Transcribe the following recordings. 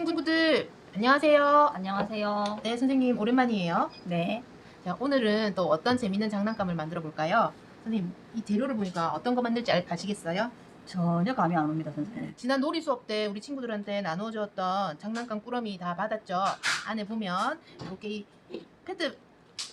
친구들 안녕하세요. 안녕하세요. 네, 선생님 오랜만이에요. 네. 자, 오늘은 또 어떤 재밌는 장난감을 만들어 볼까요? 선생님, 이 재료를 보니까 어떤 거 만들지 아시겠어요? 전혀 감이 안 옵니다, 선생님. 지난 놀이 수업 때 우리 친구들한테 나누어 주었던 장난감 꾸러미 다 받았죠? 안에 보면 이렇게 이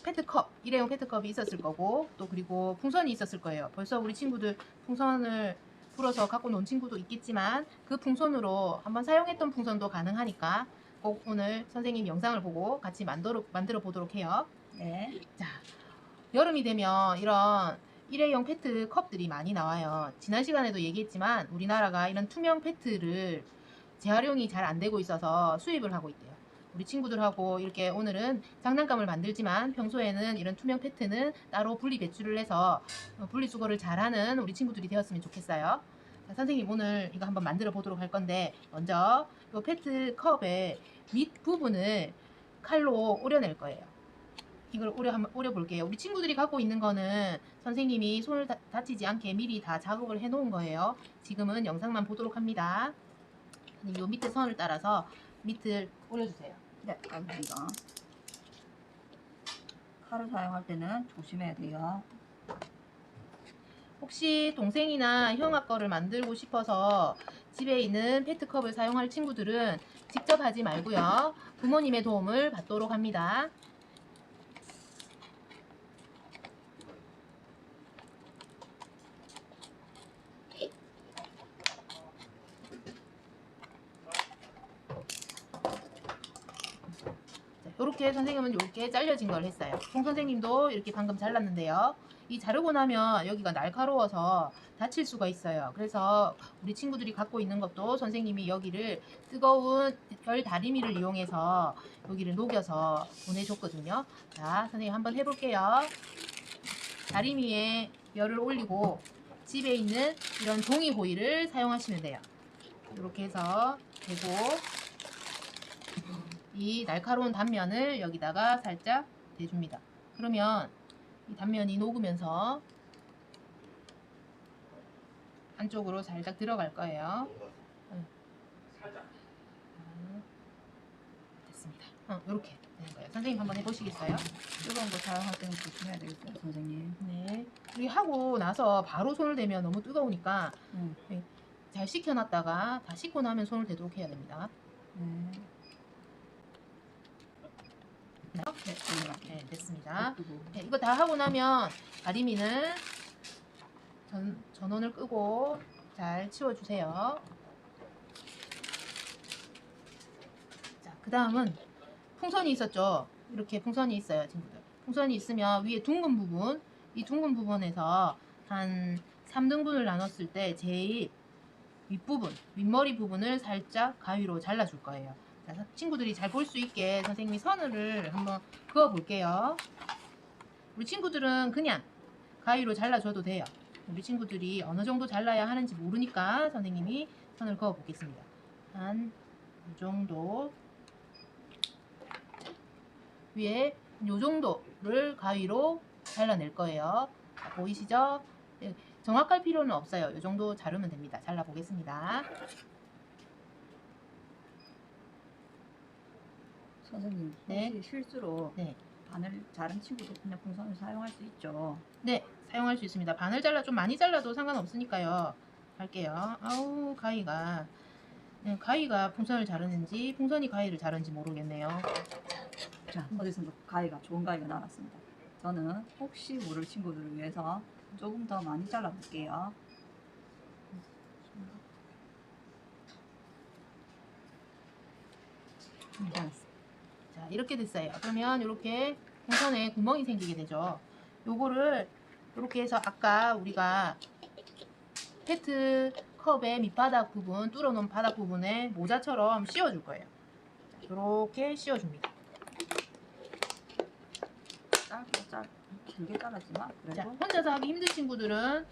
페트컵, 일회용 페트컵이 있었을 거고, 또 그리고 풍선이 있었을 거예요. 벌써 우리 친구들 풍선을 불어서 갖고 논 친구도 있겠지만 그 풍선으로 한번 사용했던 풍선도 가능하니까 꼭 오늘 선생님 영상을 보고 같이 만들어 보도록 해요. 네. 자, 여름이 되면 이런 일회용 페트 컵들이 많이 나와요. 지난 시간에도 얘기했지만 우리나라가 이런 투명 페트를 재활용이 잘 안 되고 있어서 수입을 하고 있대요. 우리 친구들하고 이렇게 오늘은 장난감을 만들지만 평소에는 이런 투명 페트는 따로 분리 배출을 해서 분리수거를 잘하는 우리 친구들이 되었으면 좋겠어요. 자, 선생님 오늘 이거 한번 만들어 보도록 할 건데 먼저 이 페트 컵의 밑 부분을 칼로 오려낼 거예요. 이걸 한번 오려 볼게요. 우리 친구들이 갖고 있는 거는 선생님이 손을 다치지 않게 미리 다 작업을 해 놓은 거예요. 지금은 영상만 보도록 합니다. 이 밑에 선을 따라서 밑을 오려주세요. 네, 알겠습니다. 칼을 사용할 때는 조심해야 돼요. 혹시 동생이나 형아 거를 만들고 싶어서 집에 있는 페트컵을 사용할 친구들은 직접 하지 말고요. 부모님의 도움을 받도록 합니다. 이렇게 선생님은 이렇게 잘려진 걸 했어요. 송 선생님도 이렇게 방금 잘랐는데요. 이 자르고 나면 여기가 날카로워서 다칠 수가 있어요. 그래서 우리 친구들이 갖고 있는 것도 선생님이 여기를 뜨거운 열 다리미를 이용해서 여기를 녹여서 보내줬거든요. 자, 선생님 한번 해볼게요. 다리미에 열을 올리고 집에 있는 이런 종이 호일을 사용하시면 돼요. 이렇게 해서 대고 이 날카로운 단면을 여기다가 살짝 대줍니다. 그러면 이 단면이 녹으면서 안쪽으로 살짝 들어갈 거예요. 됐습니다. 이렇게 되는 거예요. 선생님 한번 해보시겠어요? 뜨거운 거 사용할 때는 조심해야 되겠어요, 선생님. 네. 우리 하고 나서 바로 손을 대면 너무 뜨거우니까 네. 잘 식혀놨다가 다 식고 나면 손을 대도록 해야 됩니다. 네. 네, 됐습니다. 네, 이거 다 하고 나면 다리미는 전원을 끄고 잘 치워주세요. 자, 그 다음은 풍선이 있었죠. 이렇게 풍선이 있어요, 친구들. 풍선이 있으면 위에 둥근 부분, 이 둥근 부분에서 한 3등분을 나눴을 때 제일 윗부분, 윗머리 부분을 살짝 가위로 잘라줄 거예요. 자, 친구들이 잘 볼 수 있게 선생님이 선을 한번 그어 볼게요. 우리 친구들은 그냥 가위로 잘라줘도 돼요. 우리 친구들이 어느 정도 잘라야 하는지 모르니까 선생님이 선을 그어 보겠습니다. 한 이 정도 위에 이 정도를 가위로 잘라낼 거예요. 자, 보이시죠? 네, 정확할 필요는 없어요. 이 정도 자르면 됩니다. 잘라 보겠습니다. 선생님, 네. 혹시 실수로 네. 바늘 자른 친구도 그냥 풍선을 사용할 수 있죠? 네, 사용할 수 있습니다. 바늘 좀 많이 잘라도 상관없으니까요. 할게요. 아우, 가위가. 네, 가위가 풍선을 자르는지, 풍선이 가위를 자르는지 모르겠네요. 자, 어디선가 가위가, 좋은 가위가 나왔습니다. 저는 혹시 모를 친구들을 위해서 조금 더 많이 잘라볼게요. 잘랐습니다. 자, 이렇게 됐어요. 그러면 이렇게 풍선에 구멍이 생기게 되죠. 요거를 이렇게 해서 아까 우리가 페트 컵의 밑바닥 부분, 뚫어놓은 바닥 부분에 모자처럼 씌워줄 거예요. 자, 이렇게 씌워줍니다. 길게 자르지만 자, 그래도 혼자서 하기 힘든 친구들은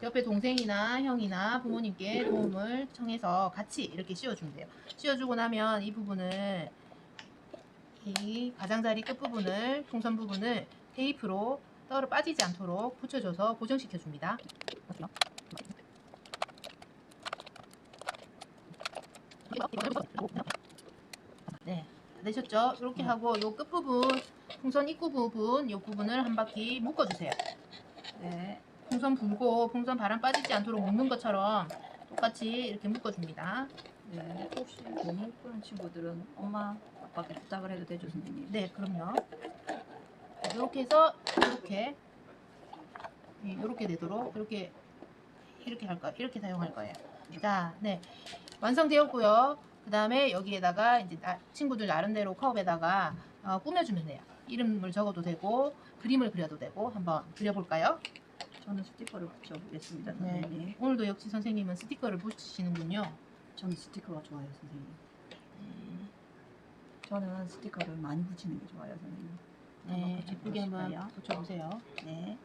옆에 동생이나 형이나 부모님께 도움을 청해서 같이 이렇게 씌워주면 돼요. 씌워주고 나면 이 부분을, 이 가장자리 끝부분을, 풍선 부분을 테이프로 떨어 빠지지 않도록 붙여줘서 고정시켜 줍니다. 되셨죠? 이렇게 네. 하고 요 끝부분, 풍선 입구 부분, 요 부분을 한 바퀴 묶어주세요. 네. 풍선 불고 풍선 바람 빠지지 않도록 묶는 것처럼 똑같이 이렇게 묶어줍니다. 네. 혹시 못 묶는 친구들은 엄마, 아빠께 부탁을 해도 되죠, 선생님? 네, 그럼요. 이렇게 해서 이렇게 되도록 이렇게 할 거예요. 이렇게 사용할 거예요. 자, 네, 완성되었고요. 그 다음에 여기에다가 이제 친구들 나름대로 컵에다가 꾸며주면 돼요. 이름을 적어도 되고 그림을 그려도 되고 한번 그려볼까요? 저는 스티커를 붙여보겠습니다, 네. 선생님. 오늘도 역시 선생님은 스티커를 붙이시는군요. 저는 스티커가 좋아요, 선생님. 저는 스티커를 많이 붙이는 게 좋아요, 선생님. 네, 예쁘게 한번 붙여보실까요? 붙여보세요. 네.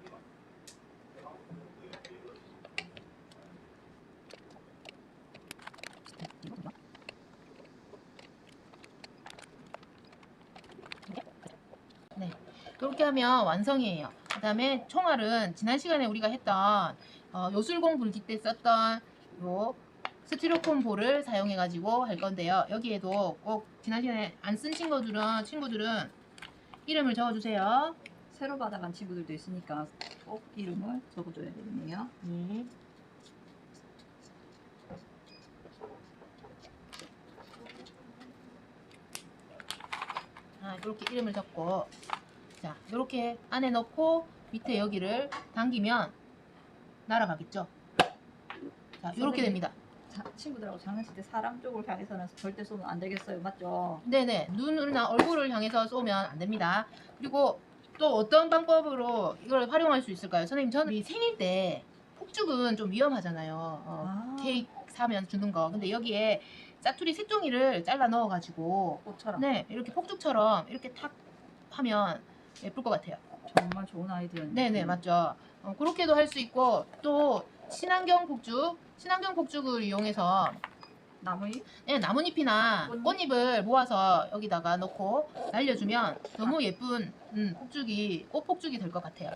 네, 이렇게 하면 완성이에요. 그 다음에 총알은 지난 시간에 우리가 했던 요술공 불기 때 썼던 요 스티로폼 볼을 사용해 가지고 할 건데요. 여기에도 꼭 지난 시간에 안 쓴 친구들은 이름을 적어주세요. 새로 받아간 친구들도 있으니까 꼭 이름을 적어줘야 되겠네요. 네. 이렇게 이름을 적고, 자, 이렇게 안에 넣고 밑에 여기를 당기면 날아가겠죠. 자, 이렇게 됩니다. 친구들하고 장난칠 때 사람 쪽을 향해서는 절대 쏘면 안 되겠어요, 맞죠? 네네, 눈이나 얼굴을 향해서 쏘면 안 됩니다. 그리고 또 어떤 방법으로 이걸 활용할 수 있을까요? 선생님, 저는 이 생일 때 폭죽은 좀 위험하잖아요. 케이크 사면 주는 거. 근데 여기에 짜투리 색종이를 잘라 넣어가지고 꽃처럼. 네, 이렇게 폭죽처럼 이렇게 탁 하면 예쁠 것 같아요. 정말 좋은 아이디어네요. 네네, 맞죠. 그렇게도 할 수 있고, 또 친환경 폭죽을 이용해서 나무잎? 네, 나뭇잎이나 꽃잎을 모아서 여기다가 넣고 날려주면 너무 예쁜 꽃폭죽이 될 것 같아요.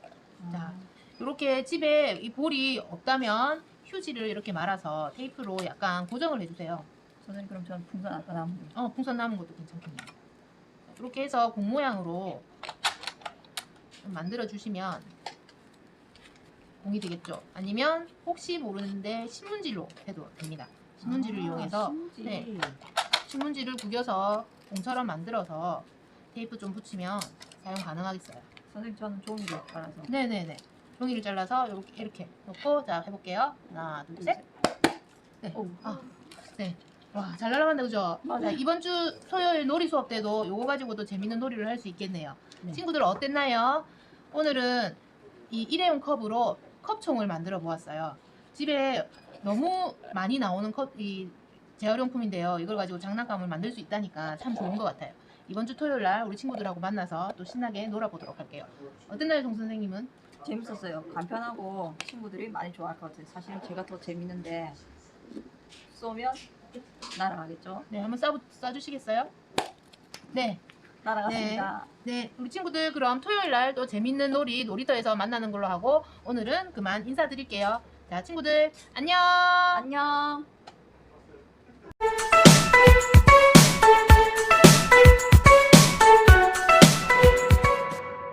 자, 이렇게 집에 이 볼이 없다면 휴지를 이렇게 말아서 테이프로 약간 고정을 해주세요. 선생님, 그럼 저는 풍선 아까 나무. 풍선 남은 것도 괜찮겠네요. 이렇게 해서 공 모양으로 좀 만들어 주시면 공이 되겠죠. 아니면 혹시 모르는데 신문지로 해도 됩니다. 신문지를 이용해서 신문지. 네. 신문지를 구겨서 공처럼 만들어서 테이프 좀 붙이면 사용 가능하겠어요. 선생님, 저는 종이를 깔아서. 네네네. 종이를 잘라서 이렇게 놓고, 자, 해볼게요. 하나, 둘, 셋. 네. 오. 네. 와, 잘 날아간다, 그죠? 맞아요. 자, 이번 주 토요일 놀이 수업 때도 요거 가지고도 재밌는 놀이를 할 수 있겠네요. 네. 친구들 어땠나요? 오늘은 이 일회용 컵으로 컵총을 만들어 보았어요. 집에 너무 많이 나오는 이 재활용품인데요. 이걸 가지고 장난감을 만들 수 있다니까 참 좋은 것 같아요. 이번 주 토요일 날 우리 친구들하고 만나서 또 신나게 놀아보도록 할게요. 어땠나요, 정 선생님은? 재밌었어요. 간편하고 친구들이 많이 좋아할 것 같아요. 사실은 제가 더 재밌는데 쏘면 날아가겠죠? 네, 한번 쏴주시겠어요? 네. 날아갔습니다. 네, 우리 친구들 그럼 토요일 날 또 재밌는 놀이터에서 만나는 걸로 하고 오늘은 그만 인사드릴게요. 자, 친구들 안녕. 안녕.